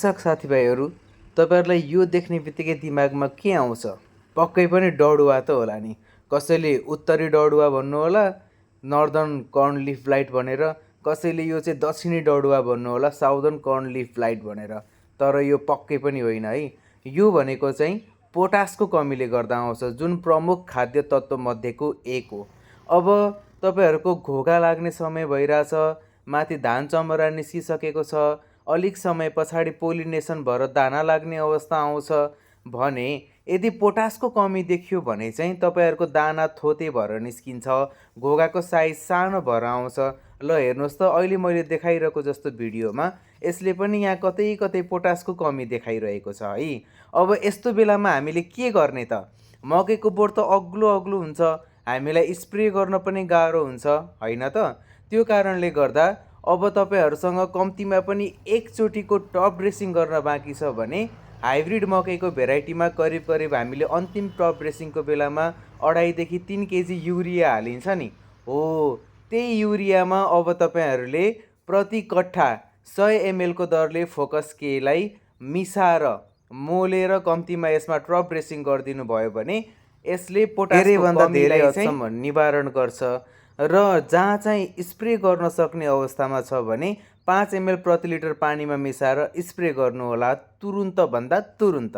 शिक्षक साथीभाइहरू, तपाईँहरूलाई यो देख्ने बित्तिकै दिमागमा के आउँछ? पक्कै पनि डढुवा त होला नि। कसैले उत्तरी डढुवा भन्नु होला, नर्दर्न कर्नलिफ ब्लाइट भनेर, कसैले यो चाहिँ दक्षिणी डढुवा भन्नु होला, साउदर्न कर्नलिफ ब्लाइट भनेर। तर यो पक्कै पनि होइन है। यो भनेको चाहिँ पोटासको कमीले गर्दा आउँछ, जुन प्रमुख खाद्य तत्त्वमध्येको एक हो। अब तपाईँहरूको घोगा लाग्ने समय भइरहेछ, माथि धान चमरा निस्किसकेको छ, अलिक समय पछाडि पोलिनेसन भएर दाना लाग्ने अवस्था आउँछ भने यदि पोटासको कमी देखियो भने चाहिँ तपाईँहरूको दाना थोते भएर निस्किन्छ, घोगाको साइज सानो भएर आउँछ। ल हेर्नुहोस् त, अहिले मैले देखाइरहेको जस्तो भिडियोमा यसले पनि यहाँ कतै कतै पोटासको कमी देखाइरहेको छ है। अब यस्तो बेलामा हामीले के गर्ने त? मकैको बोट त अग्लो अग्लो हुन्छ, हामीलाई स्प्रे गर्न पनि गाह्रो हुन्छ होइन त? त्यो कारणले गर्दा अब तपाईँहरूसँग कम्तीमा पनि एकचोटिको टप ड्रेसिङ गर्न बाँकी छ भने हाइब्रिड मकैको भेराइटीमा करिब करिब हामीले अन्तिम टप ड्रेसिङको बेलामा 2.5 देखि 3 केजी युरिया हालिन्छ नि हो। त्यही युरियामा अब तपाईँहरूले प्रति कट्ठा 100 ml को दरले फोकस केलाई मिसाएर मोलेर कम्तीमा यसमा टप ड्रेसिङ गरिदिनु भयो भने यसले पोटासको कमीलाई चाहिँ निवारण गर्छ। र जहाँ चाहिँ स्प्रे गर्न सक्ने अवस्थामा छ भने 5 ml प्रति लिटर पानीमा मिसाएर स्प्रे गर्नुहोला, तुरुन्त भन्दा तुरुन्त।